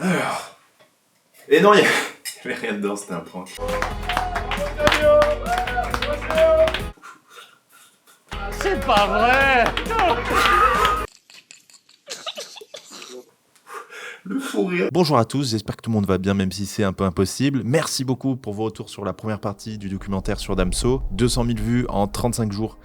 Alors... Et non, il y avait rien dedans, c'était un prank. C'est pas vrai! Le fou rire. Bonjour à tous, j'espère que tout le monde va bien même si c'est un peu impossible. Merci beaucoup pour vos retours sur la première partie du documentaire sur Damso. 200 000 vues en 35 jours.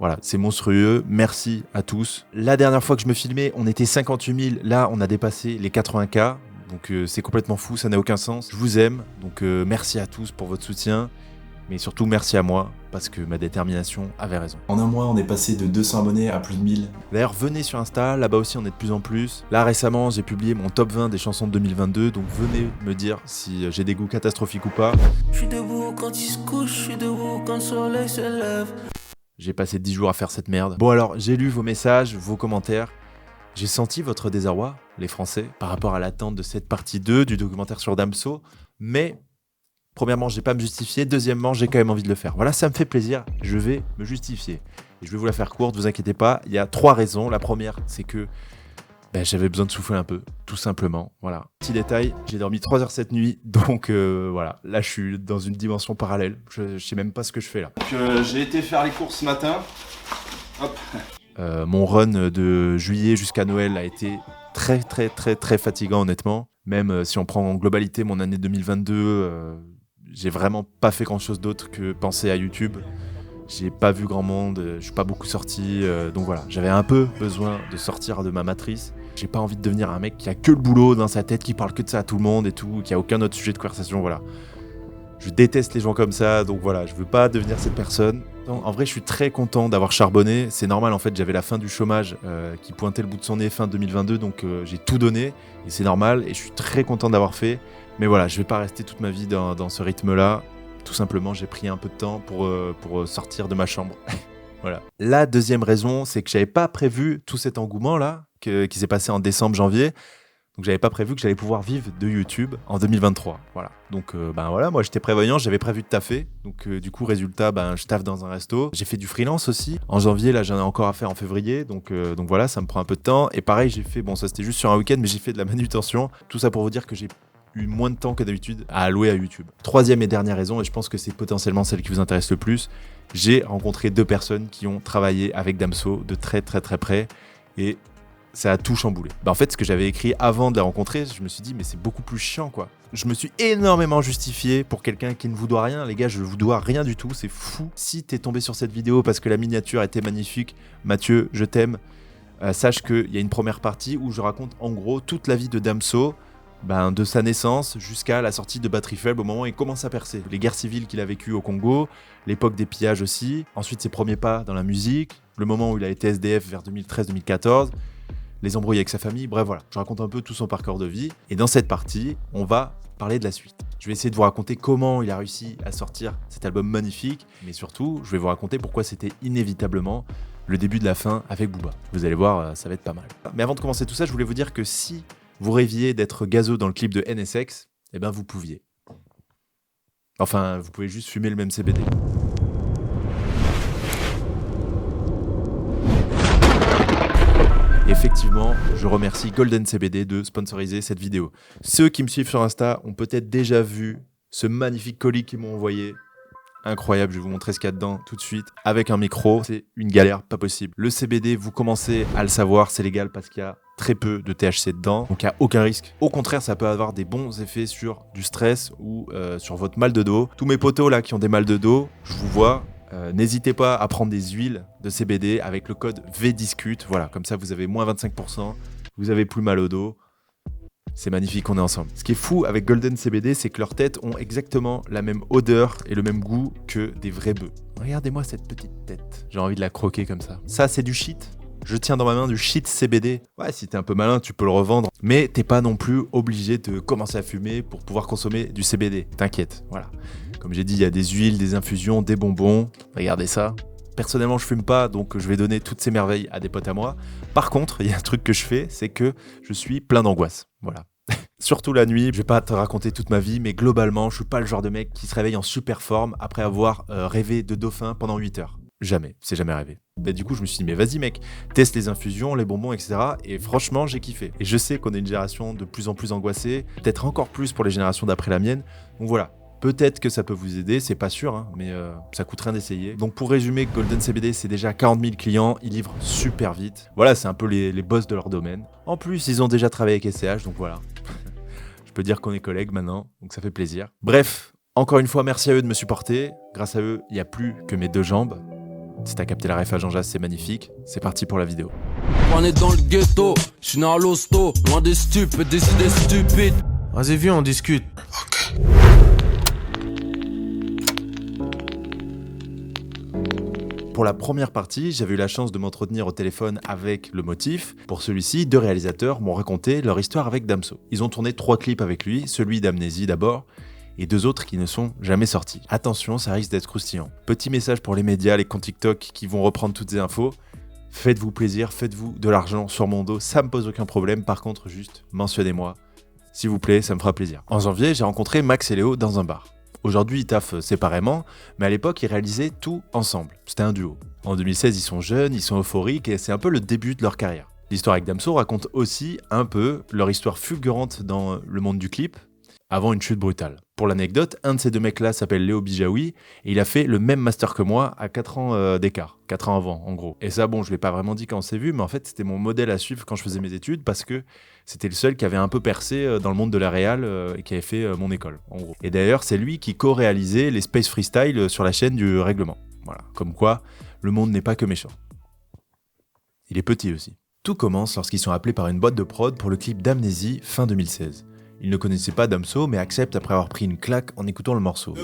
Voilà, c'est monstrueux. Merci à tous. La dernière fois que je me filmais, on était 58 000. Là, on a dépassé les 80K. Donc c'est complètement fou, ça n'a aucun sens. Je vous aime, donc merci à tous pour votre soutien. Mais surtout merci à moi, parce que ma détermination avait raison. En un mois, on est passé de 200 abonnés à plus de 1000. D'ailleurs, venez sur Insta, là-bas aussi on est de plus en plus. Là récemment, j'ai publié mon top 20 des chansons de 2022, donc venez me dire si j'ai des goûts catastrophiques ou pas. Je suis debout quand il se couche, je suis debout quand le soleil se lève. J'ai passé 10 jours à faire cette merde. Bon alors, j'ai lu vos messages, vos commentaires. J'ai senti votre désarroi, les Français, par rapport à l'attente de cette partie 2 du documentaire sur Damso, mais... Premièrement, je n'ai pas à me justifier. Deuxièmement, j'ai quand même envie de le faire. Voilà, ça me fait plaisir. Je vais me justifier. Et je vais vous la faire courte, vous inquiétez pas. Il y a 3 raisons. La première, c'est que j'avais besoin de souffler un peu, tout simplement. Voilà. Petit détail, j'ai dormi 3 heures cette nuit. Donc voilà, là je suis dans une dimension parallèle. Je sais même pas ce que je fais là. Donc, j'ai été faire les courses ce matin. Hop. Mon run de juillet jusqu'à Noël a été très fatigant honnêtement. Même si on prend en globalité mon année 2022... j'ai vraiment pas fait grand chose d'autre que penser à YouTube. J'ai pas vu grand monde, je suis pas beaucoup sorti, donc voilà, j'avais un peu besoin de sortir de ma matrice. J'ai pas envie de devenir un mec qui a que le boulot dans sa tête, qui parle que de ça à tout le monde et tout, qui a aucun autre sujet de conversation, voilà. Je déteste les gens comme ça, donc voilà, je veux pas devenir cette personne. Non, en vrai, je suis très content d'avoir charbonné. C'est normal, en fait, j'avais la fin du chômage qui pointait le bout de son nez fin 2022, donc j'ai tout donné, et c'est normal, et je suis très content d'avoir fait. Mais voilà, je vais pas rester toute ma vie dans ce rythme-là. Tout simplement, j'ai pris un peu de temps pour sortir de ma chambre. Voilà. La deuxième raison, c'est que j'avais pas prévu tout cet engouement-là, qui s'est passé en décembre-janvier. Donc j'avais pas prévu que j'allais pouvoir vivre de YouTube en 2023. Voilà. Donc voilà, moi j'étais prévoyant, j'avais prévu de taffer. Donc du coup, résultat, je taffe dans un resto. J'ai fait du freelance aussi. En janvier, là j'en ai encore à faire en février. Donc voilà, ça me prend un peu de temps. Et pareil, j'ai fait, ça c'était juste sur un week-end, mais j'ai fait de la manutention. Tout ça pour vous dire que j'ai eu moins de temps que d'habitude à allouer à YouTube. Troisième et dernière raison, et je pense que c'est potentiellement celle qui vous intéresse le plus, j'ai rencontré 2 personnes qui ont travaillé avec Damso de très près, et ça a tout chamboulé. En fait, ce que j'avais écrit avant de les rencontrer, je me suis dit, mais c'est beaucoup plus chiant, quoi. Je me suis énormément justifié pour quelqu'un qui ne vous doit rien. Les gars, je vous dois rien du tout, c'est fou. Si t'es tombé sur cette vidéo parce que la miniature était magnifique, Mathieu, je t'aime. Sache qu'il y a une première partie où je raconte en gros toute la vie de Damso, de sa naissance jusqu'à la sortie de Batterie Faible, au moment où il commence à percer. Les guerres civiles qu'il a vécues au Congo, l'époque des pillages aussi, ensuite ses premiers pas dans la musique, le moment où il a été SDF vers 2013-2014, les embrouilles avec sa famille, bref voilà. Je raconte un peu tout son parcours de vie. Et dans cette partie, on va parler de la suite. Je vais essayer de vous raconter comment il a réussi à sortir cet album magnifique, mais surtout, je vais vous raconter pourquoi c'était inévitablement le début de la fin avec Booba. Vous allez voir, ça va être pas mal. Mais avant de commencer tout ça, je voulais vous dire que si vous rêviez d'être gazo dans le clip de NSX, vous pouviez. Enfin, vous pouvez juste fumer le même CBD. Effectivement, je remercie Golden CBD de sponsoriser cette vidéo. Ceux qui me suivent sur Insta ont peut-être déjà vu ce magnifique colis qu'ils m'ont envoyé. Incroyable, je vais vous montrer ce qu'il y a dedans tout de suite. Avec un micro, c'est une galère pas possible. Le CBD, vous commencez à le savoir, c'est légal parce qu'il y a très peu de THC dedans, donc il n'y a aucun risque. Au contraire, ça peut avoir des bons effets sur du stress ou sur votre mal de dos. Tous mes potos là qui ont des mal de dos, je vous vois, n'hésitez pas à prendre des huiles de CBD avec le code VDiscute. Voilà, comme ça vous avez moins 25%, vous avez plus mal au dos. C'est magnifique, on est ensemble. Ce qui est fou avec Golden CBD, c'est que leurs têtes ont exactement la même odeur et le même goût que des vrais bœufs. Regardez-moi cette petite tête. J'ai envie de la croquer comme ça. Ça, c'est du shit. Je tiens dans ma main du shit CBD. Ouais, si t'es un peu malin, tu peux le revendre. Mais t'es pas non plus obligé de commencer à fumer pour pouvoir consommer du CBD. T'inquiète, voilà. Comme j'ai dit, il y a des huiles, des infusions, des bonbons. Regardez ça. Personnellement, je fume pas, donc je vais donner toutes ces merveilles à des potes à moi. Par contre, il y a un truc que je fais, c'est que je suis plein d'angoisse. Voilà. Surtout la nuit, je vais pas te raconter toute ma vie, mais globalement, je suis pas le genre de mec qui se réveille en super forme après avoir rêvé de dauphin pendant 8 heures. Jamais, c'est jamais arrivé. Bah, du coup, je me suis dit, mais vas-y mec, teste les infusions, les bonbons, etc. Et franchement, j'ai kiffé. Et je sais qu'on est une génération de plus en plus angoissée, peut-être encore plus pour les générations d'après la mienne. Donc voilà, peut-être que ça peut vous aider, c'est pas sûr, hein, mais ça coûte rien d'essayer. Donc pour résumer, Golden CBD, c'est déjà 40 000 clients, ils livrent super vite. Voilà, c'est un peu les boss de leur domaine. En plus, ils ont déjà travaillé avec SCH, donc voilà. Je peux dire qu'on est collègues maintenant, donc ça fait plaisir. Bref, encore une fois, merci à eux de me supporter. Grâce à eux, il n'y a plus que mes 2 jambes. Si t'as capté la ref à Jean Jass, c'est magnifique. C'est parti pour la vidéo. On est dans le ghetto, je suis né à l'hosto, loin des stupes, des idées stupides. Vas-y, viens, on discute. Pour la première partie, j'avais eu la chance de m'entretenir au téléphone avec le motif. Pour celui-ci, 2 réalisateurs m'ont raconté leur histoire avec Damso. Ils ont tourné 3 clips avec lui, celui d'Amnésie d'abord, et 2 autres qui ne sont jamais sortis. Attention, ça risque d'être croustillant. Petit message pour les médias, les comptes TikTok qui vont reprendre toutes ces infos. Faites-vous plaisir, faites-vous de l'argent sur mon dos, ça me pose aucun problème. Par contre, juste mentionnez-moi, s'il vous plaît, ça me fera plaisir. En janvier, j'ai rencontré Max et Léo dans un bar. Aujourd'hui, ils taffent séparément, mais à l'époque, ils réalisaient tout ensemble. C'était un duo. En 2016, ils sont jeunes, ils sont euphoriques et c'est un peu le début de leur carrière. L'histoire avec Damso raconte aussi un peu leur histoire fulgurante dans le monde du clip, avant une chute brutale. Pour l'anecdote, un de ces 2 mecs-là s'appelle Léo Bijaoui et il a fait le même master que moi à 4 ans d'écart, 4 ans avant en gros. Et ça, bon, je l'ai pas vraiment dit quand on s'est vu, mais en fait, c'était mon modèle à suivre quand je faisais mes études parce que c'était le seul qui avait un peu percé dans le monde de la réal et qui avait fait mon école, en gros. Et d'ailleurs, c'est lui qui co-réalisait les Space Freestyle sur la chaîne du Règlement. Voilà, comme quoi, le monde n'est pas que méchant. Il est petit aussi. Tout commence lorsqu'ils sont appelés par une boîte de prod pour le clip d'Amnésie fin 2016. Ils ne connaissaient pas Damso, mais acceptent après avoir pris une claque en écoutant le morceau.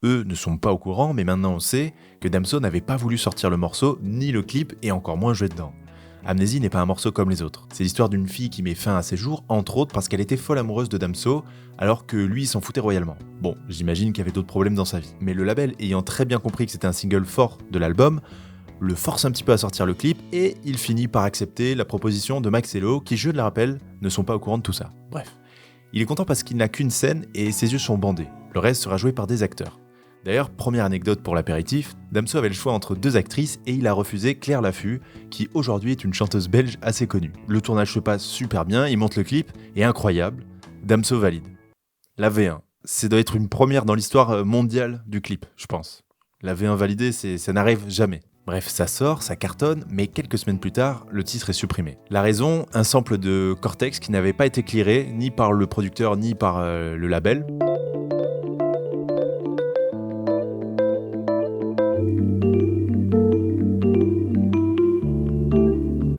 Eux ne sont pas au courant, mais maintenant on sait que Damso n'avait pas voulu sortir le morceau, ni le clip, et encore moins jouer dedans. Amnésie n'est pas un morceau comme les autres. C'est l'histoire d'une fille qui met fin à ses jours, entre autres parce qu'elle était folle amoureuse de Damso, alors que lui il s'en foutait royalement. Bon, j'imagine qu'il y avait d'autres problèmes dans sa vie. Mais le label, ayant très bien compris que c'était un single fort de l'album, le force un petit peu à sortir le clip et il finit par accepter la proposition de Max et Léo qui, je le rappelle, ne sont pas au courant de tout ça. Bref. Il est content parce qu'il n'a qu'une scène et ses yeux sont bandés. Le reste sera joué par des acteurs. D'ailleurs, première anecdote pour l'apéritif, Damso avait le choix entre 2 actrices et il a refusé Claire Laffut, qui aujourd'hui est une chanteuse belge assez connue. Le tournage se passe super bien, il monte le clip et incroyable, Damso valide. La V1, ça doit être une première dans l'histoire mondiale du clip, je pense. La V1 validée, ça n'arrive jamais. Bref, ça sort, ça cartonne, mais quelques semaines plus tard, le titre est supprimé. La raison, un sample de Cortex qui n'avait pas été clearé ni par le producteur ni par le label.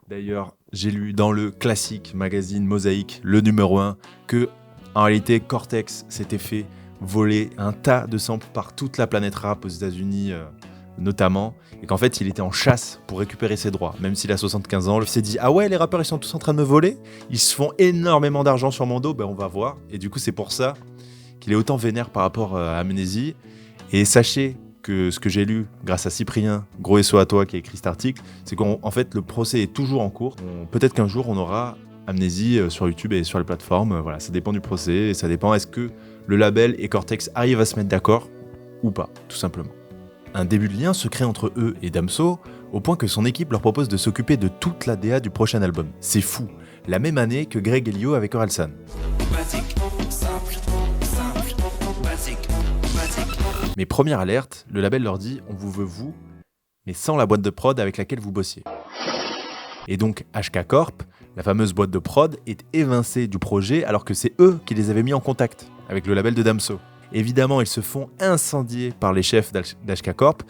D'ailleurs, j'ai lu dans le classique magazine Mosaïque, le numéro 1, que en réalité Cortex s'était fait voler un tas de samples par toute la planète rap aux États-Unis notamment, et qu'en fait il était en chasse pour récupérer ses droits, même s'il a 75 ans. Il s'est dit, ah ouais, les rappeurs ils sont tous en train de me voler, ils se font énormément d'argent sur mon dos, ben on va voir. Et du coup c'est pour ça qu'il est autant vénère par rapport à Amnésie. Et sachez que ce que j'ai lu grâce à Cyprien, gros SO à toi qui a écrit cet article, c'est qu'en fait le procès est toujours en cours. Peut-être qu'un jour on aura Amnésie sur YouTube et sur les plateformes, voilà, ça dépend du procès, et ça dépend est-ce que le label et Cortex arrivent à se mettre d'accord ou pas, tout simplement. Un début de lien se crée entre eux et Damso, au point que son équipe leur propose de s'occuper de toute la DA du prochain album. C'est fou, la même année que Greg Elio avec Orelsan. Mais première alerte, le label leur dit « on vous veut vous, mais sans la boîte de prod avec laquelle vous bossiez ». Et donc HK Corp, la fameuse boîte de prod, est évincée du projet alors que c'est eux qui les avaient mis en contact avec le label de Damso. Évidemment, ils se font incendier par les chefs d'HK Corp,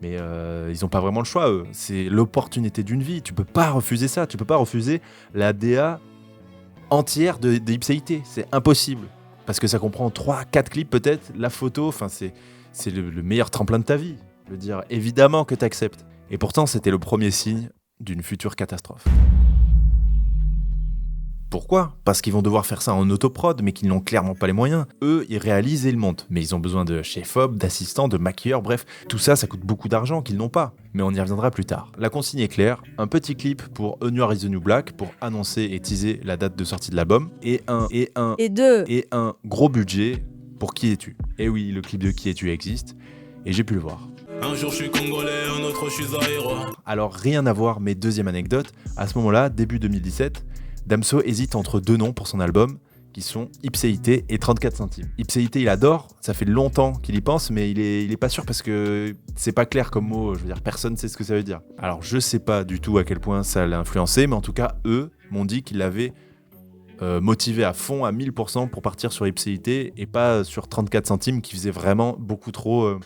mais ils n'ont pas vraiment le choix, eux. C'est l'opportunité d'une vie, tu peux pas refuser ça, tu peux pas refuser la DA entière de Ipséité, c'est impossible. Parce que ça comprend 3-4 clips peut-être, la photo, enfin c'est le meilleur tremplin de ta vie. Je veux dire, évidemment que tu acceptes. Et pourtant, c'était le premier signe d'une future catastrophe. Pourquoi ? Parce qu'ils vont devoir faire ça en autoprod, mais qu'ils n'ont clairement pas les moyens. Eux, ils réalisent et ils montent. Mais ils ont besoin de chef-op, d'assistants, de maquilleurs, bref. Tout ça, ça coûte beaucoup d'argent qu'ils n'ont pas. Mais on y reviendra plus tard. La consigne est claire. Un petit clip pour A New Is the New Black, pour annoncer et teaser la date de sortie de l'album. Et un gros budget pour Qui es-tu. Et oui, le clip de Qui es-tu existe, et j'ai pu le voir. Un jour je suis congolais, un autre je suis zaïrois. Alors rien à voir, mais deuxième anecdote, à ce moment-là, début 2017, Damso hésite entre 2 noms pour son album, qui sont Ipséité et 34 centimes. Ipséité, il adore, ça fait longtemps qu'il y pense, mais il est pas sûr parce que c'est pas clair comme mot, je veux dire, personne sait ce que ça veut dire. Alors je sais pas du tout à quel point ça l'a influencé, mais en tout cas, eux m'ont dit qu'ils l'avaient motivé à fond, à 1000% pour partir sur Ipséité et pas sur 34 centimes qui faisait vraiment beaucoup trop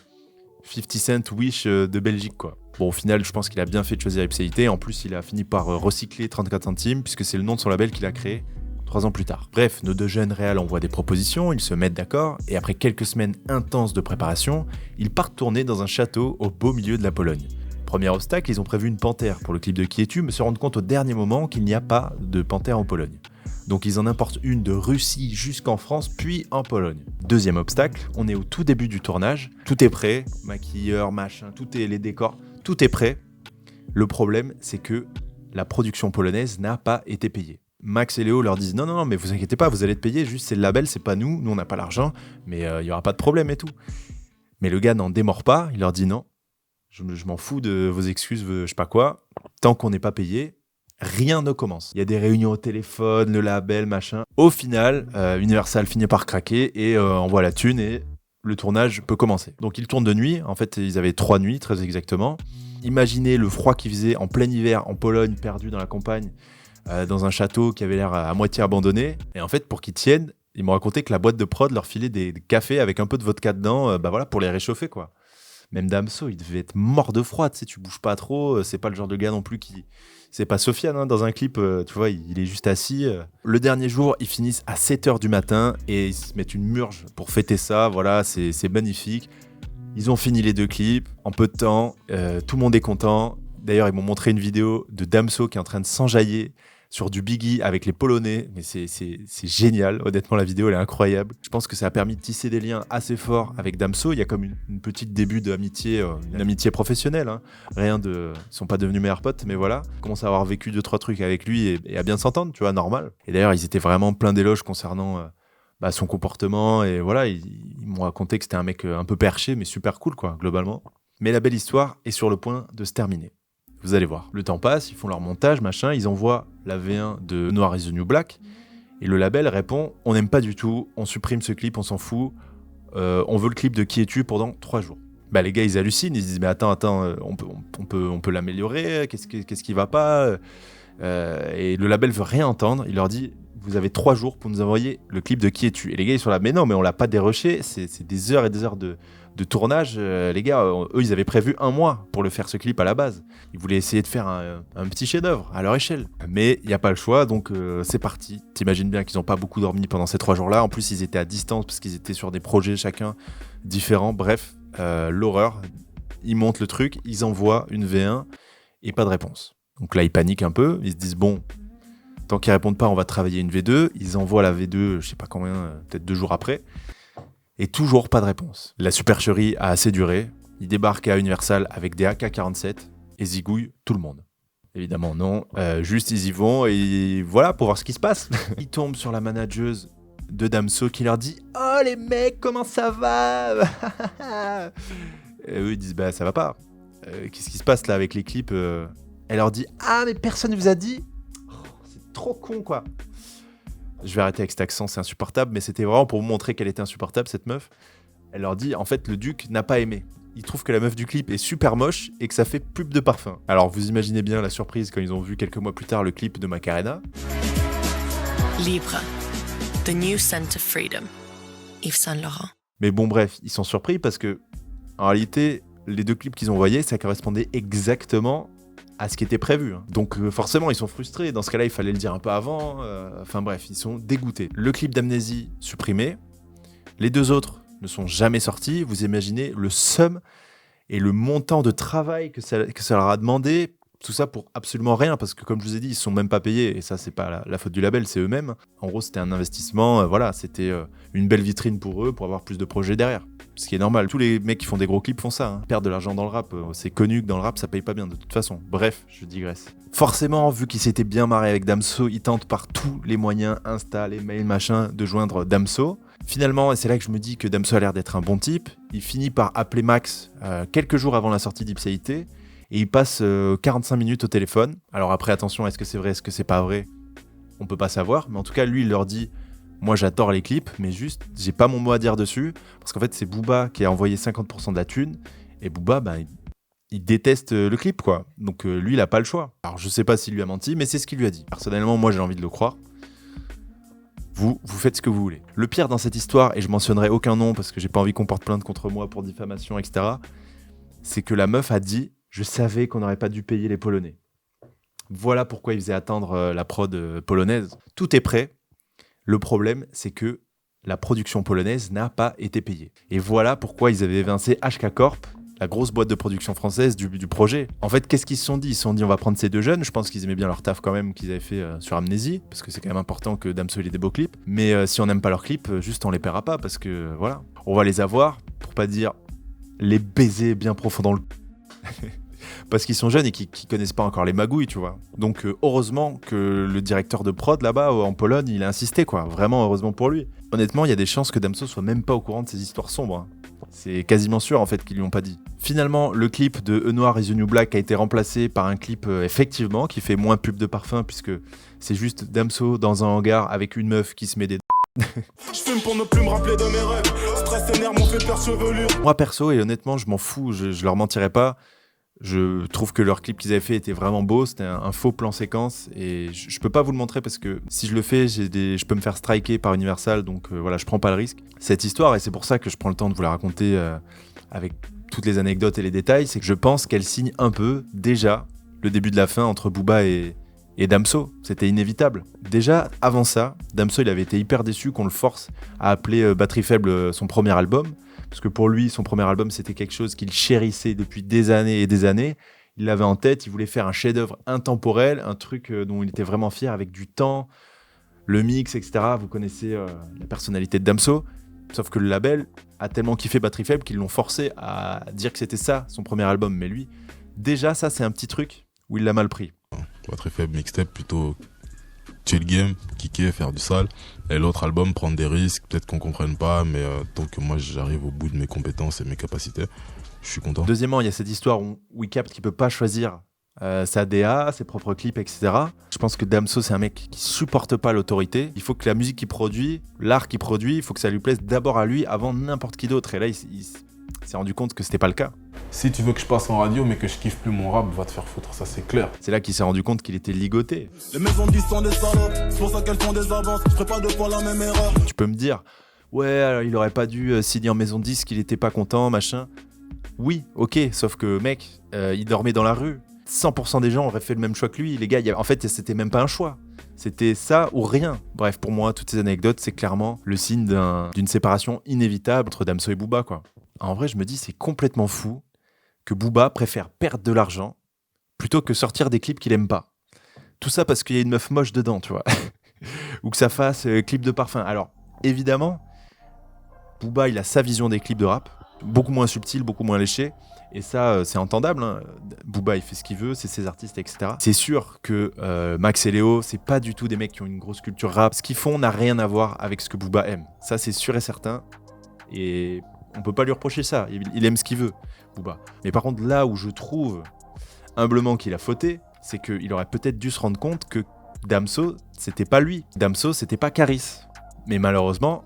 50 Cent Wish de Belgique, quoi. Bon, au final, je pense qu'il a bien fait de choisir Ipséité. En plus, il a fini par recycler 34 centimes puisque c'est le nom de son label qu'il a créé 3 ans plus tard. Bref, nos 2 jeunes réals envoient des propositions, ils se mettent d'accord, et après quelques semaines intenses de préparation, ils partent tourner dans un château au beau milieu de la Pologne. Premier obstacle, ils ont prévu une panthère pour le clip de Qui es-tu, mais se rendent compte au dernier moment qu'il n'y a pas de panthère en Pologne. Donc ils en importent une de Russie jusqu'en France, puis en Pologne. Deuxième obstacle, on est au tout début du tournage, tout est prêt, maquilleur, machin, les décors, tout est prêt. Le problème, c'est que la production polonaise n'a pas été payée. Max et Léo leur disent non, mais vous inquiétez pas, vous allez être payés, juste c'est le label, c'est pas nous on n'a pas l'argent, mais il y aura pas de problème et tout. Mais le gars n'en démord pas, il leur dit non, je m'en fous de vos excuses, je sais pas quoi, tant qu'on n'est pas payé, rien ne commence. Il y a des réunions au téléphone, le label, machin. Au final, Universal finit par craquer et envoie la thune et le tournage peut commencer. Donc ils tournent de nuit, en fait ils avaient 3 nuits très exactement. Imaginez le froid qu'il faisait en plein hiver en Pologne, perdu dans la campagne, dans un château qui avait l'air à moitié abandonné. Et en fait, pour qu'ils tiennent, ils m'ont raconté que la boîte de prod leur filait des cafés avec un peu de vodka dedans, voilà, pour les réchauffer, quoi. Même Damso, il devait être mort de froid, tu sais, tu bouges pas trop, c'est pas le genre de gars non plus qui... C'est pas Sofiane, hein, dans un clip, tu vois, il est juste assis. Le dernier jour, ils finissent à 7h du matin et ils se mettent une murge pour fêter ça, voilà, c'est magnifique. Ils ont fini les 2 clips en peu de temps, tout le monde est content. D'ailleurs, ils m'ont montré une vidéo de Damso qui est en train de s'enjailler sur du Biggie avec les Polonais, mais c'est génial, honnêtement la vidéo elle est incroyable. Je pense que ça a permis de tisser des liens assez forts avec Damso, il y a comme une petite début d'amitié, une amitié professionnelle, hein. Ils sont pas devenus meilleurs potes, mais voilà, ils commencent à avoir vécu 2-3 trucs avec lui et à bien s'entendre, tu vois, normal. Et d'ailleurs ils étaient vraiment pleins d'éloges concernant son comportement, et voilà, ils m'ont raconté que c'était un mec un peu perché, mais super cool quoi, globalement. Mais la belle histoire est sur le point de se terminer. Vous allez voir. Le temps passe, ils font leur montage, machin, ils envoient la V1 de Noir is the New Black, et le label répond « On n'aime pas du tout, on supprime ce clip, on s'en fout, on veut le clip de Qui es-tu pendant 3 jours. » Bah les gars, ils hallucinent, ils se disent « Mais attends, on peut l'améliorer, qu'est-ce qui va pas ?» Et le label veut rien entendre, il leur dit « Vous avez 3 jours pour nous envoyer le clip de Qui es-tu ?» Et les gars, ils sont là « Mais non, mais on l'a pas dérushé, c'est des heures et des heures de tournage, les gars, eux ils avaient prévu 1 mois pour le faire ce clip à la base. Ils voulaient essayer de faire un petit chef-d'œuvre à leur échelle. Mais il n'y a pas le choix, donc c'est parti. T'imagines bien qu'ils n'ont pas beaucoup dormi pendant ces 3 jours-là. En plus, ils étaient à distance parce qu'ils étaient sur des projets chacun différents. Bref, l'horreur. Ils montent le truc, ils envoient une V1 et pas de réponse. Donc là, ils paniquent un peu. Ils se disent, bon, tant qu'ils répondent pas, on va travailler une V2. Ils envoient la V2, je sais pas combien, peut-être 2 jours après. Et toujours pas de réponse. La supercherie a assez duré. Ils débarquent à Universal avec des AK-47 et zigouillent tout le monde. Évidemment non, juste ils y vont et voilà pour voir ce qui se passe. Ils tombent sur la manageuse de Damso qui leur dit « Oh les mecs, comment ça va ?» Et eux ils disent « Bah ça va pas. Qu'est-ce qui se passe là avec les clips ?» Elle leur dit « Ah mais personne vous a dit ?» C'est trop con quoi. Je vais arrêter avec cet accent, c'est insupportable, mais c'était vraiment pour vous montrer qu'elle était insupportable, cette meuf. Elle leur dit, en fait, le duc n'a pas aimé. Il trouve que la meuf du clip est super moche et que ça fait pub de parfum. Alors, vous imaginez bien la surprise quand ils ont vu quelques mois plus tard le clip de Macarena. Libre, the new scent of freedom, Yves Saint Laurent. Mais bon, bref, ils sont surpris parce que, en réalité, les 2 clips qu'ils ont envoyés, ça correspondait exactement à ce qui était prévu. Donc forcément, ils sont frustrés. Dans ce cas-là, il fallait le dire un peu avant. Enfin bref, ils sont dégoûtés. Le clip d'Amnésie supprimé. Les 2 autres ne sont jamais sortis. Vous imaginez le seum et le montant de travail que ça leur a demandé. Tout ça pour absolument rien, parce que comme je vous ai dit, ils ne sont même pas payés. Et ça, c'est pas la faute du label, c'est eux-mêmes. En gros, c'était un investissement. Voilà, c'était une belle vitrine pour eux, pour avoir plus de projets derrière. Ce qui est normal. Tous les mecs qui font des gros clips font ça. Perdent de l'argent dans le rap. C'est connu que dans le rap, ça paye pas bien de toute façon. Bref, je digresse. Forcément, vu qu'ils s'étaient bien marrés avec Damso, ils tentent par tous les moyens, Insta, les mails, machin, de joindre Damso. Finalement, et c'est là que je me dis que Damso a l'air d'être un bon type, il finit par appeler Max quelques jours avant la sortie d'Ipséité et il passe 45 minutes au téléphone. Alors après, attention, est-ce que c'est vrai, est-ce que c'est pas vrai ? On peut pas savoir, mais en tout cas, lui, il leur dit « Moi, j'adore les clips, mais juste, j'ai pas mon mot à dire dessus. » Parce qu'en fait, c'est Booba qui a envoyé 50% de la thune et Booba, il déteste le clip, quoi. Donc lui, il a pas le choix. Alors je sais pas s'il lui a menti, mais c'est ce qu'il lui a dit. Personnellement, moi, j'ai envie de le croire. Vous faites ce que vous voulez. Le pire dans cette histoire, et je mentionnerai aucun nom parce que j'ai pas envie qu'on porte plainte contre moi pour diffamation, etc., c'est que la meuf a dit « Je savais qu'on n'aurait pas dû payer les Polonais. » Voilà pourquoi il faisait attendre la prod polonaise. Tout est prêt. Le problème, c'est que la production polonaise n'a pas été payée. Et voilà pourquoi ils avaient évincé HK Corp, la grosse boîte de production française du projet. En fait, qu'est-ce qu'ils se sont dit ? Ils se sont dit, on va prendre ces deux jeunes. Je pense qu'ils aimaient bien leur taf quand même qu'ils avaient fait sur Amnésie, parce que c'est quand même important que Damso ait des beaux clips. Mais si on n'aime pas leurs clips, juste on les paiera pas, parce que voilà. On va les avoir, pour pas dire les baiser bien profond dans le... parce qu'ils sont jeunes et qu'ils connaissent pas encore les magouilles, tu vois. Donc heureusement que le directeur de prod là-bas, en Pologne, il a insisté, quoi. Vraiment, heureusement pour lui. Honnêtement, il y a des chances que Damso soit même pas au courant de ces histoires sombres. C'est quasiment sûr, en fait, qu'ils lui ont pas dit. Finalement, le clip de E Noir is the New Black a été remplacé par un clip, effectivement, qui fait moins pub de parfum, puisque c'est juste Damso dans un hangar avec une meuf qui se met des... Je fume pour ne plus me rappeler de mes rêves. Stress et nerfs m'ont fait perdre chevelure. Moi, perso, et honnêtement, je m'en fous, je leur mentirais pas. Je trouve que leur clip qu'ils avaient fait était vraiment beau, c'était un faux plan séquence et je peux pas vous le montrer parce que si je le fais, je peux me faire striker par Universal, donc voilà, je prends pas le risque. Cette histoire, et c'est pour ça que je prends le temps de vous la raconter avec toutes les anecdotes et les détails, c'est que je pense qu'elle signe un peu déjà le début de la fin entre Booba et Damso. C'était inévitable. Déjà, avant ça, Damso il avait été hyper déçu qu'on le force à appeler Batterie Faible son premier album. Parce que pour lui, son premier album, c'était quelque chose qu'il chérissait depuis des années et des années. Il l'avait en tête, il voulait faire un chef-d'œuvre intemporel, un truc dont il était vraiment fier, avec du temps, le mix, etc. Vous connaissez la personnalité de Damso. Sauf que le label a tellement kiffé Batterie Faible qu'ils l'ont forcé à dire que c'était ça, son premier album. Mais lui, déjà, ça, c'est un petit truc où il l'a mal pris. Batterie Faible mixtape, plutôt chill game, kicker, faire du sale. Et l'autre album, prendre des risques, peut-être qu'on comprenne pas, mais tant que moi j'arrive au bout de mes compétences et mes capacités, je suis content. Deuxièmement, il y a cette histoire où il capte qu'il peut pas choisir sa DA, ses propres clips, etc. Je pense que Damso, c'est un mec qui supporte pas l'autorité. Il faut que la musique qu'il produit, l'art qu'il produit, il faut que ça lui plaise d'abord à lui avant n'importe qui d'autre. Et là, il s'est rendu compte que c'était pas le cas. Si tu veux que je passe en radio mais que je kiffe plus mon rap, va te faire foutre, ça c'est clair. C'est là qu'il s'est rendu compte qu'il était ligoté. Les maisons de 10 sont des salopes, c'est pour ça qu'elles font des avances. Je ferai pas deux fois la même erreur. Tu peux me dire, ouais, alors il aurait pas dû signer en maison de disque, qu'il était pas content, machin. Oui, ok, sauf que mec, il dormait dans la rue. 100% des gens auraient fait le même choix que lui. Les gars, en fait, c'était même pas un choix. C'était ça ou rien. Bref, pour moi, toutes ces anecdotes, c'est clairement le signe d'une séparation inévitable entre Damso et Booba, quoi. En vrai, je me dis, c'est complètement fou que Booba préfère perdre de l'argent plutôt que sortir des clips qu'il aime pas. Tout ça parce qu'il y a une meuf moche dedans, tu vois. Ou que ça fasse clip de parfum. Alors, évidemment, Booba, il a sa vision des clips de rap, beaucoup moins subtil, beaucoup moins léché. Et ça, c'est entendable. Hein. Booba, il fait ce qu'il veut, c'est ses artistes, etc. C'est sûr que Max et Léo, c'est pas du tout des mecs qui ont une grosse culture rap. Ce qu'ils font n'a rien à voir avec ce que Booba aime. Ça, c'est sûr et certain. Et on peut pas lui reprocher ça. Il aime ce qu'il veut, Booba. Mais par contre, là où je trouve humblement qu'il a fauté, c'est qu'il aurait peut-être dû se rendre compte que Damso, c'était pas lui. Damso, c'était pas Caris. Mais malheureusement,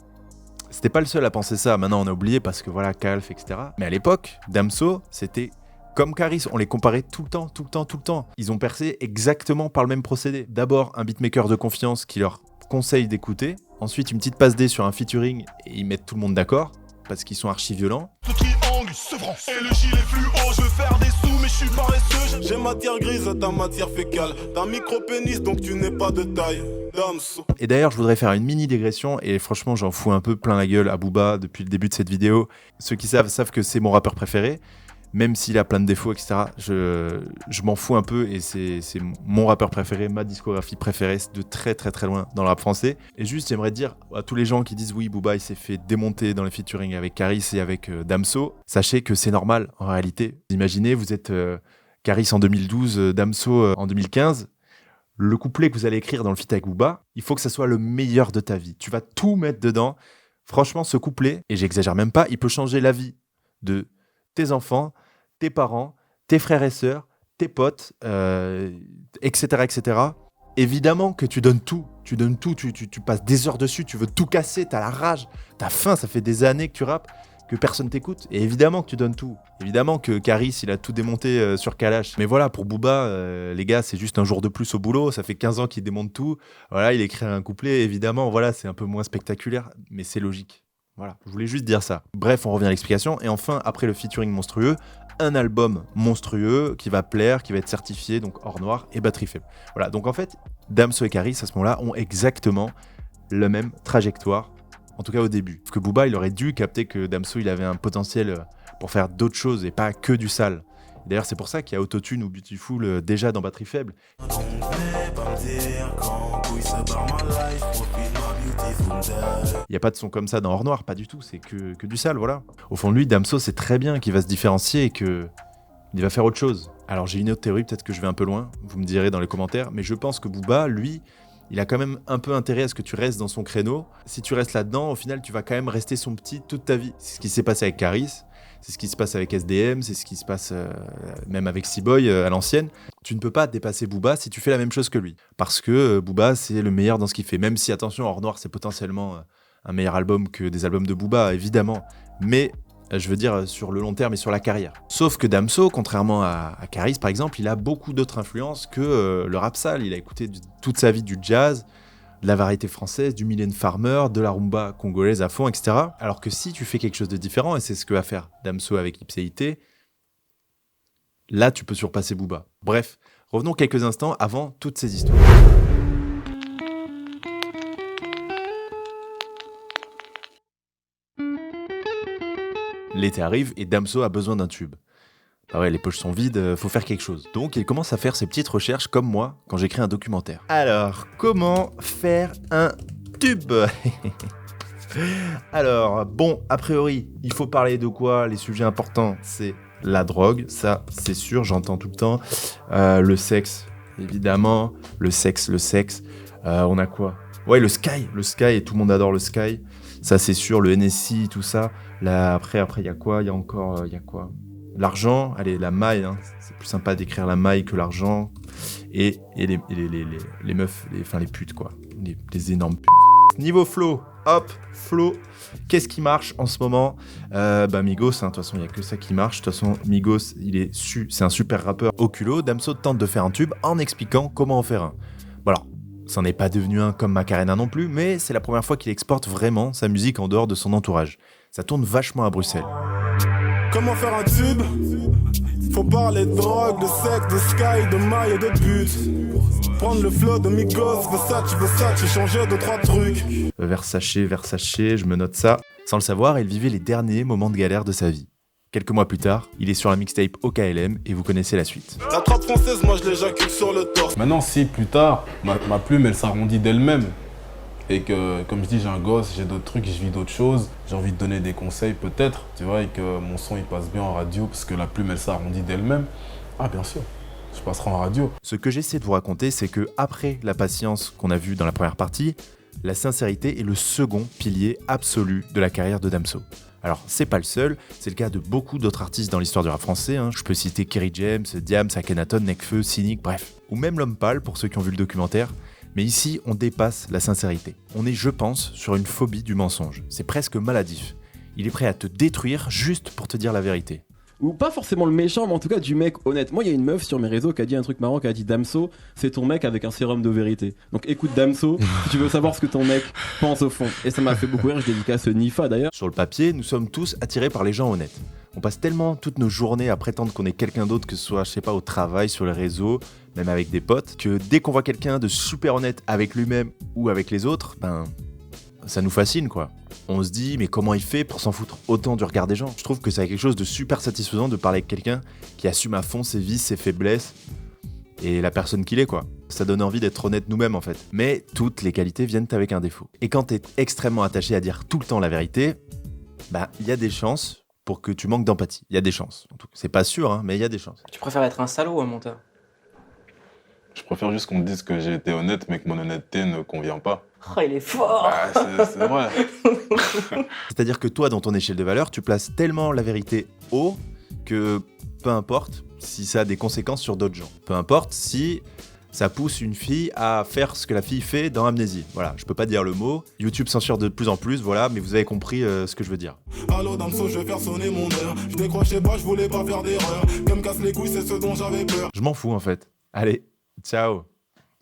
c'était pas le seul à penser ça. Maintenant, on a oublié parce que voilà, Calf, etc. Mais à l'époque, Damso, c'était comme Caris. On les comparait tout le temps. Ils ont percé exactement par le même procédé. D'abord, un beatmaker de confiance qui leur conseille d'écouter. Ensuite, une petite passe D sur un featuring et ils mettent tout le monde d'accord parce qu'ils sont archi violents. Le triangle, Sevran. Et le gilet fluo, je veux faire des sous, mais je suis paresseux. J'ai matière grise, ta matière fécale. T'as micro-pénis, donc tu n'es pas de taille. Damso. Et d'ailleurs, je voudrais faire une mini digression, et franchement, j'en fous un peu plein la gueule à Booba depuis le début de cette vidéo. Ceux qui savent que c'est mon rappeur préféré, même s'il a plein de défauts, etc. Je m'en fous un peu, et c'est mon rappeur préféré, ma discographie préférée, de très très très loin dans le rap français. Et juste, j'aimerais dire à tous les gens qui disent oui, Booba il s'est fait démonter dans les featuring avec Caris et avec Damso, sachez que c'est normal en réalité. Imaginez, vous êtes Caris en 2012, Damso en 2015. Le couplet que vous allez écrire dans le feat avec Booba, il faut que ça soit le meilleur de ta vie. Tu vas tout mettre dedans Franchement, ce couplet, et j'exagère même pas, il peut changer la vie de tes enfants, tes parents, tes frères et sœurs, tes potes, etc., etc. Évidemment que tu donnes tout, tu passes des heures dessus, tu veux tout casser, t'as la rage, t'as faim, ça fait des années que tu rappes, que personne t'écoute, et évidemment que tu donnes tout. Évidemment que Caris, il a tout démonté sur Kalash. Mais voilà, pour Booba, les gars, c'est juste un jour de plus au boulot, ça fait 15 ans qu'il démonte tout, voilà, il écrit un couplet, évidemment, voilà, c'est un peu moins spectaculaire, mais c'est logique. Voilà, je voulais juste dire ça. Bref, on revient à l'explication, et enfin, après le featuring monstrueux, un album monstrueux qui va plaire, qui va être certifié, donc hors noir et batterie faible. Voilà, donc en fait, Damso et Caris, à ce moment-là, ont exactement la même trajectoire, en tout cas au début. Parce que Booba, il aurait dû capter que Damso, il avait un potentiel pour faire d'autres choses et pas que du sale. D'ailleurs, c'est pour ça qu'il y a Autotune ou Beautiful déjà dans batterie faible. Il n'y a pas de son comme ça dans Hors Noir, pas du tout, c'est que du sale, voilà. Au fond de lui, Damso sait très bien qu'il va se différencier et qu'il va faire autre chose. Alors j'ai une autre théorie, peut-être que je vais un peu loin, vous me direz dans les commentaires, mais je pense que Booba, lui, il a quand même un peu intérêt à ce que tu restes dans son créneau. Si tu restes là-dedans, au final, tu vas quand même rester son petit toute ta vie. C'est ce qui s'est passé avec Caris, c'est ce qui se passe avec SDM, c'est ce qui se passe même avec C-Boy à l'ancienne. Tu ne peux pas dépasser Booba si tu fais la même chose que lui. Parce que Booba, c'est le meilleur dans ce qu'il fait. Même si, attention, Hors Noir, c'est potentiellement un meilleur album que des albums de Booba, évidemment. Mais, je veux dire, sur le long terme et sur la carrière. Sauf que Damso, contrairement à Caris, par exemple, il a beaucoup d'autres influences que le rap sale. Il a écouté toute sa vie du jazz, de la variété française, du Mylène Farmer, de la rumba congolaise à fond, etc. Alors que si tu fais quelque chose de différent, et c'est ce que va faire Damso avec Ipséité, là tu peux surpasser Booba. Bref, revenons quelques instants avant toutes ces histoires. L'été arrive et Damso a besoin d'un tube. Ah ouais, les poches sont vides, faut faire quelque chose. Donc il commence à faire ses petites recherches comme moi quand j'écris un documentaire. Alors, comment faire un tube? Alors, bon, a priori, il faut parler de quoi? Les sujets importants, c'est la drogue, ça c'est sûr, j'entends tout le temps. Le sexe, évidemment. Le sexe. On a quoi? Ouais, le sky, et tout le monde adore le sky. Ça c'est sûr, le NSI, tout ça. Là, après, il y a quoi? Il y a encore, l'argent, allez, la maille, hein. C'est plus sympa d'écrire la maille que l'argent. Et les meufs, les putes, quoi. Les énormes putes. Niveau flow, hop, flow. Qu'est-ce qui marche en ce moment? Migos, hein, de toute façon, il n'y a que ça qui marche. De toute façon, Migos, c'est un super rappeur au culot. Damso tente de faire un tube en expliquant comment en faire un. Bon, alors, ça n'est pas devenu un comme Macarena non plus, mais c'est la première fois qu'il exporte vraiment sa musique en dehors de son entourage. Ça tourne vachement à Bruxelles. Comment faire un tube? Faut parler de drogue, de sexe, de sky, de maille et de but. Prendre le flow de Migos, Versace, changer 2-3 trucs. Versace, je me note ça. Sans le savoir, il vivait les derniers moments de galère de sa vie. Quelques mois plus tard, il est sur la mixtape OKLM et vous connaissez la suite. La trappe française, moi je l'éjacule sur le torse. Maintenant, si plus tard, ma plume, elle s'arrondit d'elle-même. Et que, comme je dis, j'ai un gosse, j'ai d'autres trucs, je vis d'autres choses. J'ai envie de donner des conseils peut-être, tu vois, et que mon son il passe bien en radio parce que la plume elle s'arrondit d'elle-même. Ah bien sûr, je passerai en radio. Ce que j'essaie de vous raconter, c'est que après la patience qu'on a vue dans la première partie, la sincérité est le second pilier absolu de la carrière de Damso. Alors, c'est pas le seul, c'est le cas de beaucoup d'autres artistes dans l'histoire du rap français. Hein. Je peux citer Kerry James, Diams, Akhenaton, Nekfeu, Cynic, bref. Ou même L'Homme Pâle pour ceux qui ont vu le documentaire. Mais ici, on dépasse la sincérité. On est, je pense, sur une phobie du mensonge. C'est presque maladif. Il est prêt à te détruire juste pour te dire la vérité. Ou pas forcément le méchant, mais en tout cas du mec honnête. Moi, il y a une meuf sur mes réseaux qui a dit un truc marrant, qui a dit Damso, c'est ton mec avec un sérum de vérité. Donc écoute Damso, si tu veux savoir ce que ton mec pense au fond. Et ça m'a fait beaucoup rire, je dédicace Nifa d'ailleurs. Sur le papier, nous sommes tous attirés par les gens honnêtes. On passe tellement toutes nos journées à prétendre qu'on est quelqu'un d'autre, que ce soit, je sais pas, au travail, sur les réseaux, même avec des potes, que dès qu'on voit quelqu'un de super honnête avec lui-même ou avec les autres, ça nous fascine, quoi. On se dit, mais comment il fait pour s'en foutre autant du regard des gens? Je trouve que c'est quelque chose de super satisfaisant de parler avec quelqu'un qui assume à fond ses vices, ses faiblesses et la personne qu'il est, quoi. Ça donne envie d'être honnête nous-mêmes, en fait. Mais toutes les qualités viennent avec un défaut. Et quand t'es extrêmement attaché à dire tout le temps la vérité, il y a des chances pour que tu manques d'empathie. Il y a des chances. En tout cas, c'est pas sûr, hein, mais il y a des chances. Tu préfères être un salaud ou un menteur? Je préfère juste qu'on me dise que j'ai été honnête, mais que mon honnêteté ne convient pas. Oh, il est fort. C'est vrai. C'est-à-dire que toi, dans ton échelle de valeur, tu places tellement la vérité haut que peu importe si ça a des conséquences sur d'autres gens. Peu importe si ça pousse une fille à faire ce que la fille fait dans Amnésie. Voilà, je peux pas dire le mot. YouTube censure de plus en plus, voilà, mais vous avez compris ce que je veux dire. Allô Damso, je vais faire sonner mon heure. Je décrochais pas, je voulais pas faire d'erreur. Comme casse les couilles, c'est ce dont j'avais peur. Je m'en fous en fait. Allez, ciao.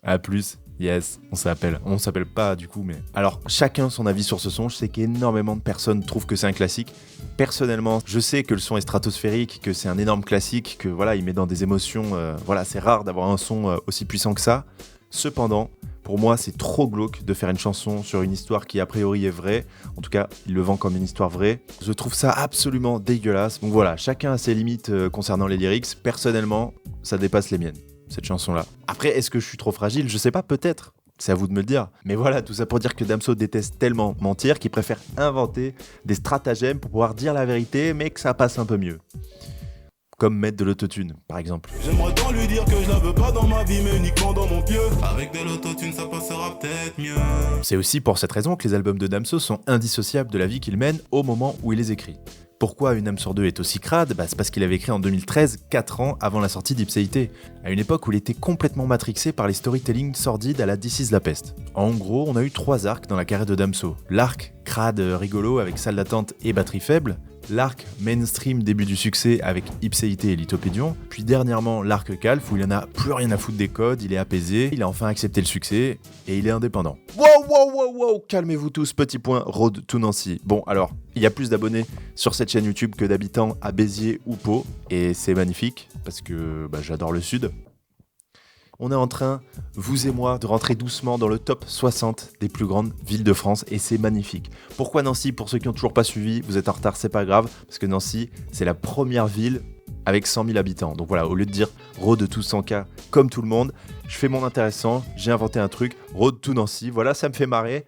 À plus. Yes, on s'appelle. On s'appelle pas du coup, mais... Alors, chacun son avis sur ce son. Je sais qu'énormément de personnes trouvent que c'est un classique. Personnellement, je sais que le son est stratosphérique, que c'est un énorme classique, que voilà, il met dans des émotions... voilà, c'est rare d'avoir un son aussi puissant que ça. Cependant, pour moi, c'est trop glauque de faire une chanson sur une histoire qui a priori est vraie. En tout cas, il le vend comme une histoire vraie. Je trouve ça absolument dégueulasse. Donc voilà, chacun a ses limites concernant les lyrics. Personnellement, ça dépasse les miennes, cette chanson-là. Après, est-ce que je suis trop fragile ? Je sais pas, peut-être. C'est à vous de me le dire. Mais voilà, tout ça pour dire que Damso déteste tellement mentir qu'il préfère inventer des stratagèmes pour pouvoir dire la vérité, mais que ça passe un peu mieux. Comme mettre de l'autotune, par exemple. J'aimerais tant lui dire que je la veux pas dans ma vie, mais uniquement dans mon pieu. Avec de l'autotune, ça passera peut-être mieux. C'est aussi pour cette raison que les albums de Damso sont indissociables de la vie qu'il mène au moment où il les écrit. Pourquoi Une âme sur deux est aussi crade ? C'est parce qu'il avait écrit en 2013, 4 ans avant la sortie d'Ipséité, à une époque où il était complètement matrixé par les storytelling sordides à la This Is La Peste. En gros, on a eu 3 arcs dans la carrière de Damso. L'arc crade rigolo avec salle d'attente et batterie faible, l'arc mainstream début du succès avec Ipséité et Lithopédion, puis dernièrement l'arc Calf où il en a plus rien à foutre des codes, il est apaisé, il a enfin accepté le succès et il est indépendant. Wow, calmez-vous tous, petit point, Road to Nancy. Bon alors, il y a plus d'abonnés sur cette chaîne YouTube que d'habitants à Béziers ou Pau, et c'est magnifique parce que j'adore le sud. On est en train, vous et moi, de rentrer doucement dans le top 60 des plus grandes villes de France et c'est magnifique. Pourquoi Nancy ? Pour ceux qui n'ont toujours pas suivi, vous êtes en retard, c'est pas grave, parce que Nancy, c'est la première ville avec 100 000 habitants. Donc voilà, au lieu de dire Road to 100K comme tout le monde, je fais mon intéressant, j'ai inventé un truc, Road to Nancy, voilà, ça me fait marrer.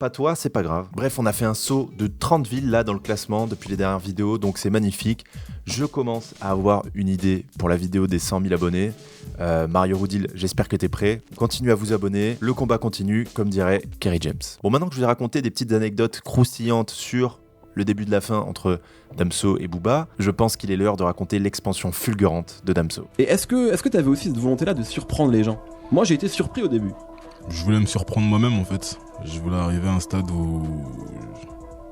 Pas toi, c'est pas grave. Bref, on a fait un saut de 30 villes là dans le classement depuis les dernières vidéos, donc c'est magnifique. Je commence à avoir une idée pour la vidéo des 100 000 abonnés. Mario Roudil, j'espère que t'es prêt. Continuez à vous abonner, le combat continue, comme dirait Kerry James. Bon, maintenant que je vous ai raconté des petites anecdotes croustillantes sur le début de la fin entre Damso et Booba, je pense qu'il est l'heure de raconter l'expansion fulgurante de Damso. Et est-ce que t'avais aussi cette volonté-là de surprendre les gens ? Moi, j'ai été surpris au début. Je voulais me surprendre moi-même en fait. Je voulais arriver à un stade où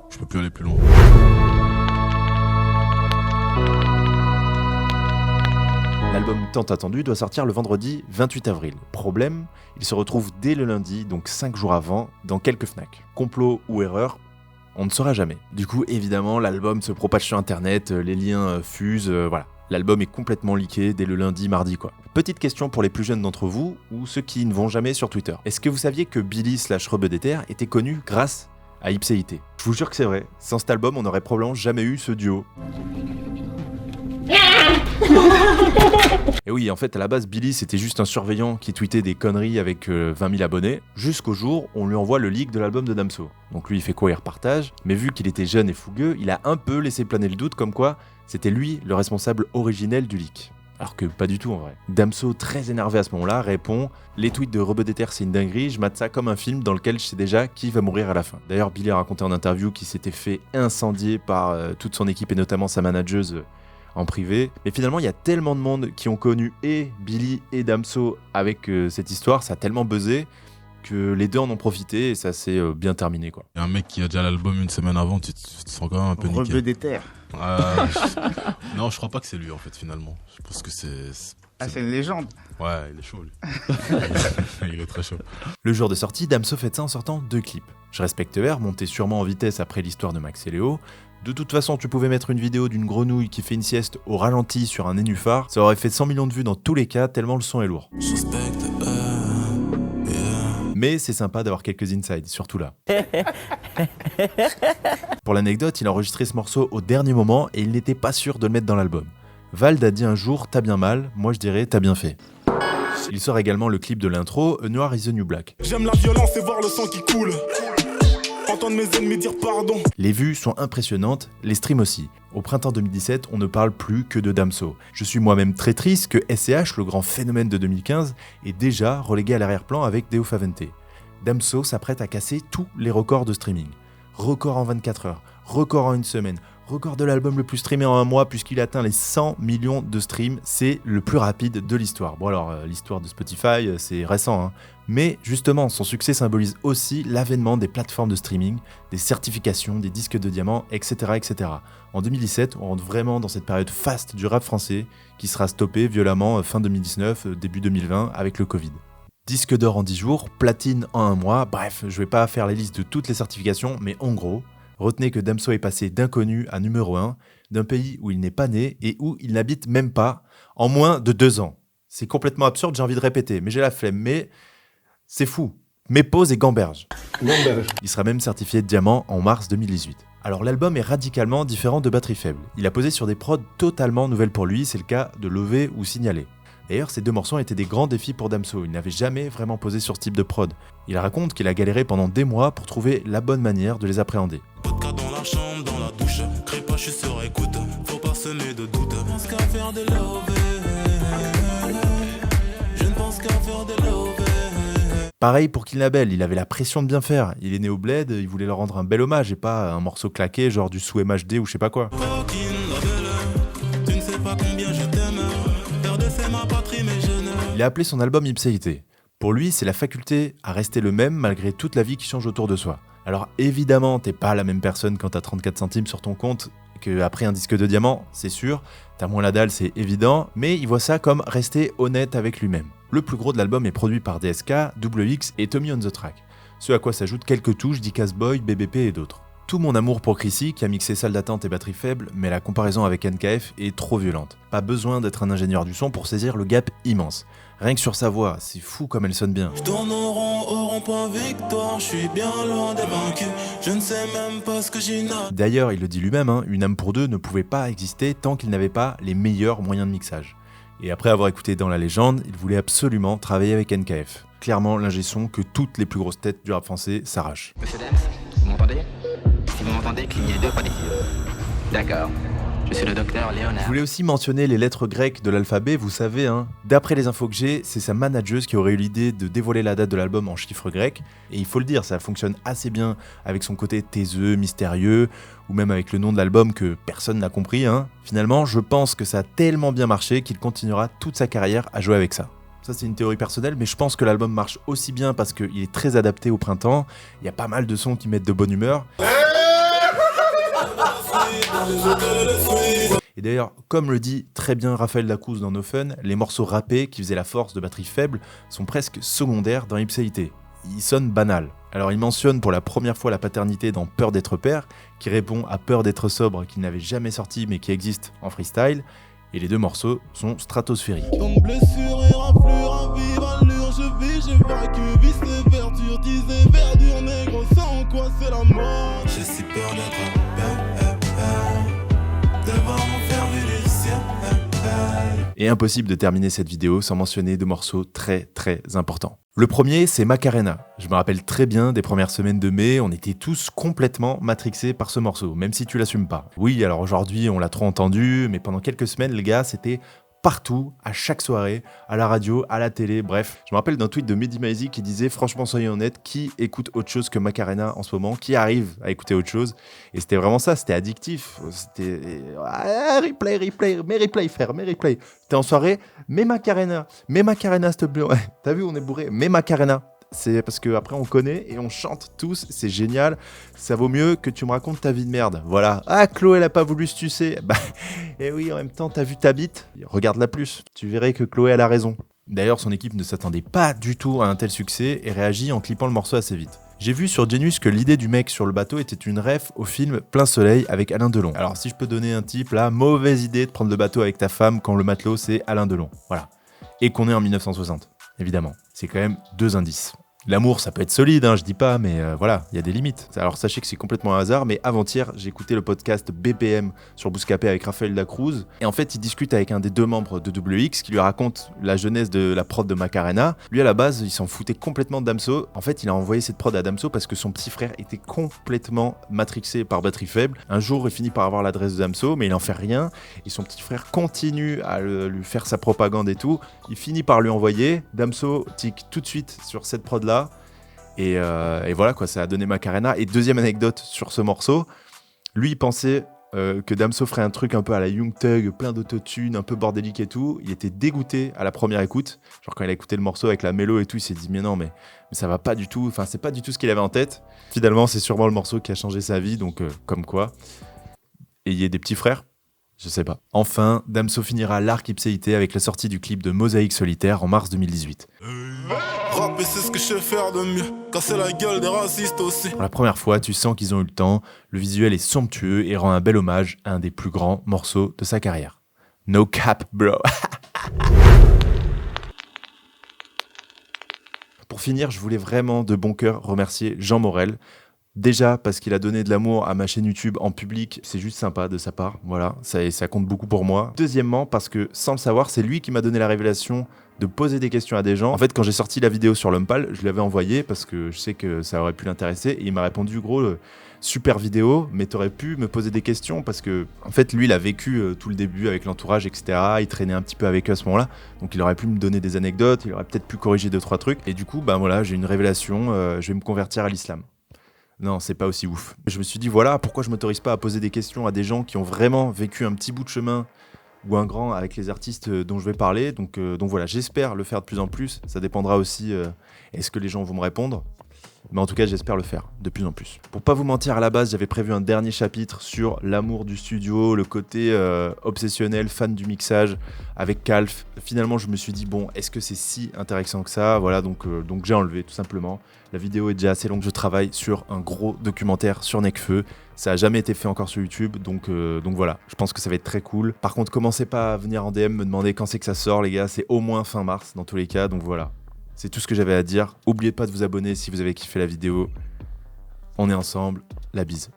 je peux plus aller plus loin. L'album tant attendu doit sortir le vendredi 28 avril. Problème, il se retrouve dès le lundi, donc 5 jours avant, dans quelques Fnac. Complot ou erreur ? On ne saura jamais. Du coup, évidemment, l'album se propage sur internet, les liens fusent, voilà. L'album est complètement leaké dès le lundi, mardi quoi. Petite question pour les plus jeunes d'entre vous, ou ceux qui ne vont jamais sur Twitter. Est-ce que vous saviez que Billy / Rebeudeter était connu grâce à Ipséité ? Je vous jure que c'est vrai. Sans cet album, on n'aurait probablement jamais eu ce duo. Et oui, en fait, à la base, Billy, c'était juste un surveillant qui tweetait des conneries avec 20 000 abonnés, jusqu'au jour où on lui envoie le leak de l'album de Damso. Donc lui, il fait quoi ? Il repartage, mais vu qu'il était jeune et fougueux, il a un peu laissé planer le doute comme quoi c'était lui le responsable originel du leak. Alors que pas du tout en vrai. Damso, très énervé à ce moment-là, répond « Les tweets de Rebeudeter, c'est une dinguerie, je mate ça comme un film dans lequel je sais déjà qui va mourir à la fin. » D'ailleurs, Billy a raconté en interview qu'il s'était fait incendier par toute son équipe et notamment sa manageuse en privé. Mais finalement, il y a tellement de monde qui ont connu et Billy et Damso avec cette histoire, ça a tellement buzzé que les deux en ont profité et ça s'est bien terminé quoi. Il y a un mec qui a déjà l'album une semaine avant, tu te sens quand même un peu niqué. Rebeudeter. Non, je crois pas que c'est lui en fait finalement. Je pense que c'est une légende. Ouais, il est chaud lui. Il est très chaud. Le jour de sortie, Damso fait ça en sortant 2 clips. Je respecte R, monté sûrement en vitesse après l'histoire de Max et Léo. De toute façon, tu pouvais mettre une vidéo d'une grenouille qui fait une sieste au ralenti sur un nénuphar, ça aurait fait 100 millions de vues dans tous les cas, tellement le son est lourd. Mais c'est sympa d'avoir quelques insides, surtout là. Pour l'anecdote, il a enregistré ce morceau au dernier moment et il n'était pas sûr de le mettre dans l'album. Vald a dit un jour « T'as bien mal », moi je dirais « T'as bien fait ». Il sort également le clip de l'intro « A Noir is the New Black ». J'aime la violence et voir le sang qui coule. entendre mes ennemis dire pardon. Les vues sont impressionnantes, les streams aussi. Au printemps 2017, on ne parle plus que de Damso. Je suis moi-même très triste que SCH, le grand phénomène de 2015, est déjà relégué à l'arrière-plan avec Deo Favente. Damso s'apprête à casser tous les records de streaming. Record en 24 heures, record en une semaine, record de l'album le plus streamé en un mois puisqu'il atteint les 100 millions de streams. C'est le plus rapide de l'histoire. Bon alors, l'histoire de Spotify, c'est récent, hein. Mais justement, son succès symbolise aussi l'avènement des plateformes de streaming, des certifications, des disques de diamant, etc. etc. En 2017, on rentre vraiment dans cette période faste du rap français qui sera stoppée violemment fin 2019, début 2020 avec le Covid. Disque d'or en 10 jours, platine en 1 mois, bref, je vais pas faire la liste de toutes les certifications, mais en gros, retenez que Damso est passé d'inconnu à numéro 1, d'un pays où il n'est pas né et où il n'habite même pas, en moins de 2 ans. C'est complètement absurde, j'ai envie de répéter, mais j'ai la flemme, mais c'est fou. Mépose et gamberge. Il sera même certifié de diamant en mars 2018. Alors l'album est radicalement différent de Batterie Faible. Il a posé sur des prods totalement nouvelles pour lui, c'est le cas de Lové ou Signalé. D'ailleurs, ces 2 morceaux étaient des grands défis pour Damso, il n'avait jamais vraiment posé sur ce type de prod. Il raconte qu'il a galéré pendant des mois pour trouver la bonne manière de les appréhender. Vodka dans la chambre, dans la douche, crée pas, je suis sur écoute, faut pas semer de doute. Je pense qu'à faire des love, je ne pense qu'à faire des love. Pareil pour Kill Label, il avait la pression de bien faire. Il est né au Bled, il voulait leur rendre un bel hommage et pas un morceau claqué genre du sous MHD ou je sais pas quoi. Tu ne sais pas combien je t'aime, perdre c'est ma patrie mais je ne... Il a appelé son album Ipséité. Pour lui, c'est la faculté à rester le même malgré toute la vie qui change autour de soi. Alors évidemment, t'es pas la même personne quand t'as 34 centimes sur ton compte qu'après un disque de diamant, c'est sûr. T'as moins la dalle, c'est évident, mais il voit ça comme rester honnête avec lui-même. Le plus gros de l'album est produit par DSK, WX et Tommy on the Track. Ce à quoi s'ajoutent quelques touches d'Icas Boy, BBP et d'autres. Tout mon amour pour Chrissy, qui a mixé Salle d'attente et Batterie Faible, mais la comparaison avec NKF est trop violente. Pas besoin d'être un ingénieur du son pour saisir le gap immense. Rien que sur sa voix, c'est fou comme elle sonne bien. Je tourne au rond-point victoire, je suis bien loin des vaincus, je ne sais même pas ce que j'ai n'a. D'ailleurs, il le dit lui-même, hein, Une âme pour deux ne pouvait pas exister tant qu'il n'avait pas les meilleurs moyens de mixage. Et après avoir écouté Dans la légende, il voulait absolument travailler avec NKF. Clairement l'ingé son que toutes les plus grosses têtes du rap français s'arrachent. Monsieur Dems, vous m'entendez? Si vous m'entendez, clignez 2 fois d'ici. D'accord. Je suis le docteur Léonard. Je voulais aussi mentionner les lettres grecques de l'alphabet, vous savez, hein. D'après les infos que j'ai, c'est sa manageuse qui aurait eu l'idée de dévoiler la date de l'album en chiffres grecs. Et il faut le dire, ça fonctionne assez bien avec son côté taiseux, mystérieux, ou même avec le nom de l'album que personne n'a compris, hein. Finalement, je pense que ça a tellement bien marché qu'il continuera toute sa carrière à jouer avec ça. Ça, c'est une théorie personnelle, mais je pense que l'album marche aussi bien parce qu'il est très adapté au printemps. Il y a pas mal de sons qui mettent de bonne humeur. Et d'ailleurs, comme le dit très bien Raphaël Dacruz dans No Fun, les morceaux rappés qui faisaient la force de Batterie Faible sont presque secondaires dans Ipséité. Ils sonnent banals. Alors il mentionne pour la première fois la paternité dans Peur d'être père, qui répond à Peur d'être sobre, qui n'avait jamais sorti mais qui existe en freestyle. Et les 2 morceaux sont stratosphériques. Donc blessure et raflure, à vive allure, je vis, j'évacue, vice et verdure, disais verdure, négro, sans quoi c'est la mort. J'ai si peur d'être devoir m'en faire vivre ici. Et impossible de terminer cette vidéo sans mentionner 2 morceaux très très importants. Le premier, c'est Macarena. Je me rappelle très bien des premières semaines de mai, on était tous complètement matrixés par ce morceau, même si tu l'assumes pas. Oui, alors aujourd'hui, on l'a trop entendu, mais pendant quelques semaines, les gars, c'était partout, à chaque soirée, à la radio, à la télé, bref. Je me rappelle d'un tweet de Mehdi Maizi qui disait « Franchement, soyons honnêtes, qui écoute autre chose que Macarena en ce moment? Qui arrive à écouter autre chose ?» Et c'était vraiment ça, c'était addictif. C'était replay, frère, replay. T'es en soirée, mets Macarena, s'il te plaît. Ouais, t'as vu, on est bourré, mets Macarena. C'est parce qu'après on connaît et on chante tous, c'est génial. Ça vaut mieux que tu me racontes ta vie de merde. Voilà. Ah, Chloé elle a pas voulu se sucer. Bah, et oui, en même temps, t'as vu ta bite? Regarde-la plus. Tu verrais que Chloé elle a raison. D'ailleurs, son équipe ne s'attendait pas du tout à un tel succès et réagit en clippant le morceau assez vite. J'ai vu sur Genius que l'idée du mec sur le bateau était une ref au film Plein Soleil avec Alain Delon. Alors si je peux donner un tip là, mauvaise idée de prendre le bateau avec ta femme quand le matelot c'est Alain Delon. Voilà. Et qu'on est en 1960, évidemment. C'est quand même 2 indices. L'amour, ça peut être solide, hein, je dis pas, mais voilà, il y a des limites. Alors sachez que c'est complètement un hasard, mais avant-hier, j'ai écouté le podcast BPM sur Bouscapé avec Raphaël Dacruz, et en fait, il discute avec un des 2 membres de WX qui lui raconte la jeunesse de la prod de Macarena. Lui, à la base, il s'en foutait complètement de Damso. En fait, il a envoyé cette prod à Damso parce que son petit frère était complètement matrixé par Batterie Faible. Un jour, il finit par avoir l'adresse de Damso, mais il en fait rien, et son petit frère continue à lui faire sa propagande et tout. Il finit par lui envoyer. Damso tique tout de suite sur cette prod-là. Et voilà quoi, ça a donné Macarena. Et deuxième anecdote sur ce morceau, lui il pensait que Damso ferait un truc un peu à la Young Thug, plein d'autotune, un peu bordélique et tout. Il était dégoûté à la première écoute, genre quand il a écouté le morceau avec la mélo et tout, il s'est dit mais non mais ça va pas du tout, enfin c'est pas du tout ce qu'il avait en tête. Finalement c'est sûrement le morceau qui a changé sa vie, donc comme quoi. Et il y a des petits frères, je sais pas. Enfin, Damso finira l'arc ipséité avec la sortie du clip de Mosaïque Solitaire en mars 2018. Rapper c'est ce que je sais faire de mieux, casser la gueule des racistes aussi. Pour la première fois, tu sens qu'ils ont eu le temps, le visuel est somptueux et rend un bel hommage à un des plus grands morceaux de sa carrière. No cap, bro. Pour finir, je voulais vraiment de bon cœur remercier Jean Morel. Déjà parce qu'il a donné de l'amour à ma chaîne YouTube en public, c'est juste sympa de sa part, voilà, ça compte beaucoup pour moi. Deuxièmement, parce que sans le savoir, c'est lui qui m'a donné la révélation de poser des questions à des gens. En fait, quand j'ai sorti la vidéo sur l'homme pâle, je lui avais envoyé parce que je sais que ça aurait pu l'intéresser et il m'a répondu gros, super vidéo, mais t'aurais pu me poser des questions parce que en fait lui il a vécu tout le début avec l'entourage, etc. Il traînait un petit peu avec eux à ce moment-là, donc il aurait pu me donner des anecdotes, il aurait peut-être pu corriger 2-3 trucs et du coup ben voilà, j'ai une révélation, je vais me convertir à l'islam. Non, c'est pas aussi ouf. Je me suis dit, voilà, pourquoi je m'autorise pas à poser des questions à des gens qui ont vraiment vécu un petit bout de chemin ou un grand avec les artistes dont je vais parler. Donc voilà, j'espère le faire de plus en plus. Ça dépendra aussi, est-ce que les gens vont me répondre ? Mais en tout cas, j'espère le faire de plus en plus. Pour pas vous mentir, à la base, j'avais prévu un dernier chapitre sur l'amour du studio, le côté obsessionnel, fan du mixage avec Calf. Finalement, je me suis dit, bon, est-ce que c'est si intéressant que ça ? Voilà, donc j'ai enlevé, tout simplement. La vidéo est déjà assez longue. Je travaille sur un gros documentaire sur Nekfeu. Ça a jamais été fait encore sur YouTube, donc voilà. Je pense que ça va être très cool. Par contre, commencez pas à venir en DM me demander quand c'est que ça sort, les gars. C'est au moins fin mars, dans tous les cas, donc voilà. C'est tout ce que j'avais à dire. N'oubliez pas de vous abonner si vous avez kiffé la vidéo. On est ensemble. La bise.